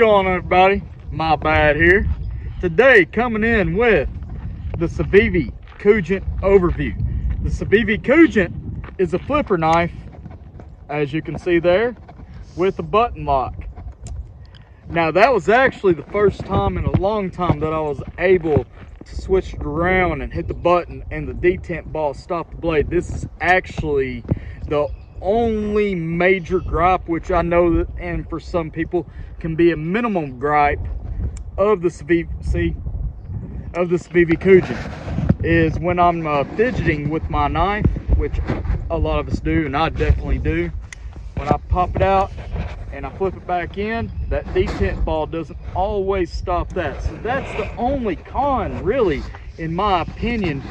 going on, everybody? My bad here. Today coming in with the Civivi Cogent overview. The Civivi Cogent is a flipper knife, as you can see there, with a button lock. Now that was actually the first time in a long time that I was able to switch it around and hit the button and the detent ball stopped the blade. This is actually the only major gripe, which I know that, and for some people can be a minimum gripe of the Civivi Cogent, is when I'm fidgeting with my knife, which a lot of us do, and I definitely do. When I pop it out and I flip it back in, that detent ball doesn't always stop that. So that's the only con, really, in my opinion,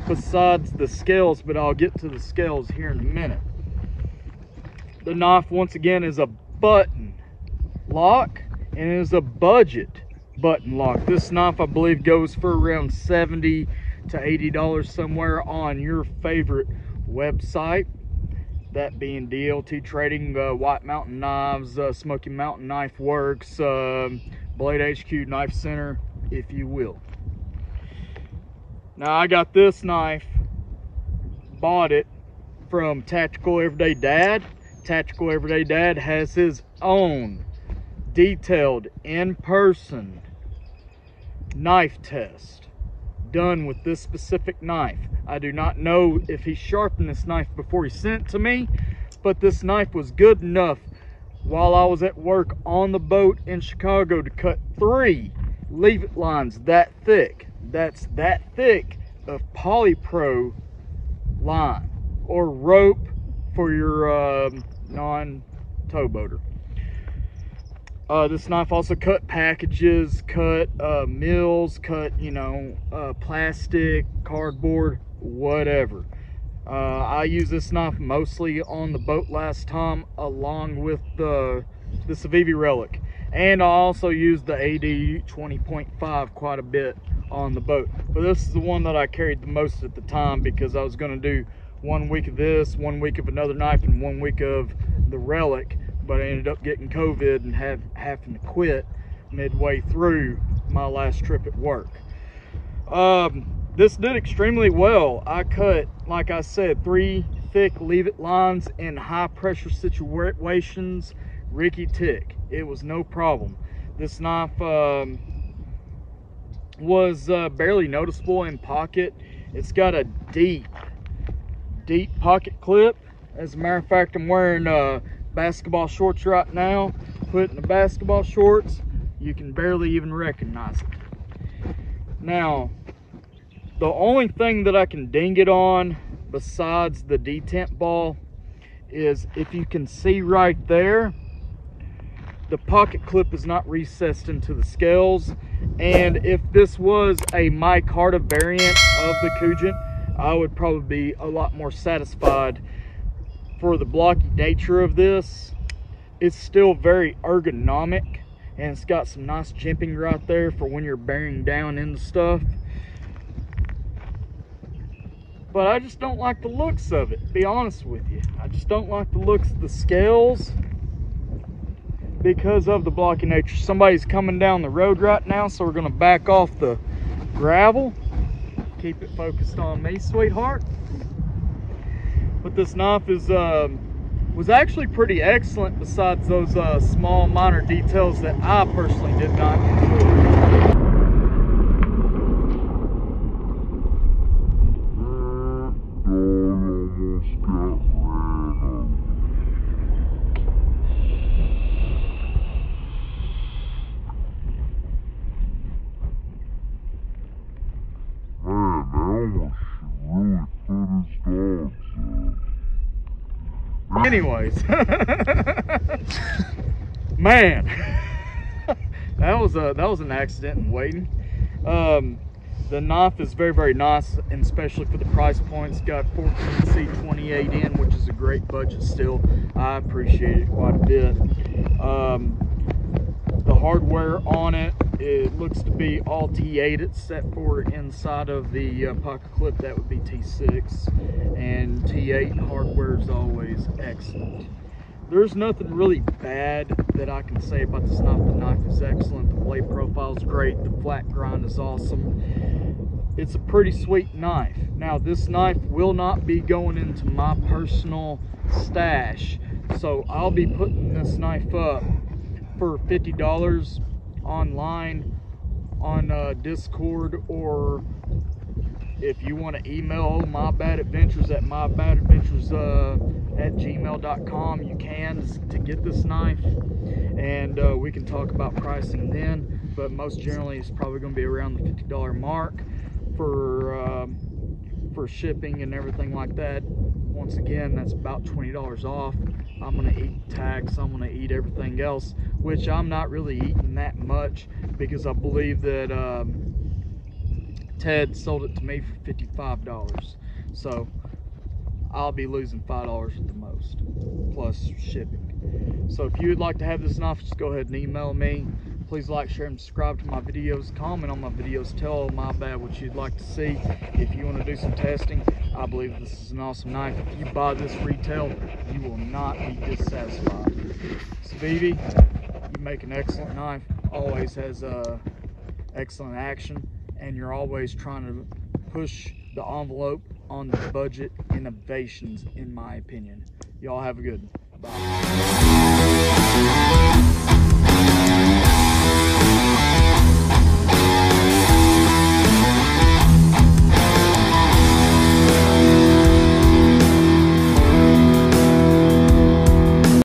besides the scales, but I'll get to the scales here in a minute. The knife, once again, is a button lock, and it is a budget button lock. This knife, I believe, goes for around $70 to $80 somewhere on your favorite website, that being DLT Trading, White Mountain Knives, Smoky Mountain Knife Works, Blade HQ, Knife Center, if you will. Now I got this knife, bought it from Tactical Everyday Dad. Tactical Everyday Dad has his own detailed in-person knife test done with this specific knife. I do not know if he sharpened this knife before he sent it to me, but this knife was good enough while I was at work on the boat in Chicago to cut 3 leave-it lines that thick. That's that thick of polypro line or rope for your non-tow boater. This knife also cut packages, cut mills, cut, plastic, cardboard, whatever. I used this knife mostly on the boat last time, along with the Civivi Relic. And I also used the AD 20.5 quite a bit on the boat. But this is the one that I carried the most at the time, because I was going to do 1 week of this, 1 week of another knife, and 1 week of the Relic. But I ended up getting COVID and having to quit midway through my last trip at work. This did extremely well. I cut, like I said, 3 thick leave-it lines in high-pressure situations, Ricky Tick. It was no problem. This knife was barely noticeable in pocket. It's got a deep pocket clip. As a matter of fact, I'm wearing basketball shorts right now. Put in the basketball shorts, you can barely even recognize it. Now, the only thing that I can ding it on besides the detent ball is, if you can see right there, the pocket clip is not recessed into the scales. And if this was a micarta variant of the Cogent, I would probably be a lot more satisfied. For the blocky nature of this, it's still very ergonomic, and it's got some nice jimping right there for when you're bearing down into stuff. But I just don't like the looks of it, to be honest with you. I just don't like the looks of the scales because of the blocky nature. Somebody's coming down the road right now, so we're going to back off the gravel. Keep it focused on me, sweetheart. But this knife is was actually pretty excellent, besides those small minor details that I personally did not enjoy. Anyways, man, that was an accident in waiting. The knife is very, very nice, and especially for the price point. It's got 14C 28N, which is a great budget still. I appreciate it quite a bit. The hardware on it, it looks to be all T8 except for inside of the pocket clip. That would be T6, and T8 hardware is always excellent. There's nothing really bad that I can say about this knife. The knife is excellent, the blade profile is great, the flat grind is awesome. It's a pretty sweet knife. Now, this knife will not be going into my personal stash, so I'll be putting this knife up for $50 online on Discord, or if you want to email mybadadventures at mybadadventures@gmail.com, you can, to get this knife, and we can talk about pricing then. But most generally, it's probably going to be around the $50 mark for shipping and everything like that. Once again, that's about $20 off. I'm going to eat tax, I'm going to eat everything else, which I'm not really eating that much, because I believe that Ted sold it to me for $55. So I'll be losing $5 at the most, plus shipping. So if you would like to have this knife, just go ahead and email me. Please like, share, and subscribe to my videos. Comment on my videos. Tell my bad what you'd like to see. If you want to do some testing, I believe this is an awesome knife. If you buy this retail, you will not be dissatisfied. Civivi, you make an excellent knife. Always has excellent action, and you're always trying to push the envelope on the budget innovations, in my opinion. Y'all have a good one. Bye.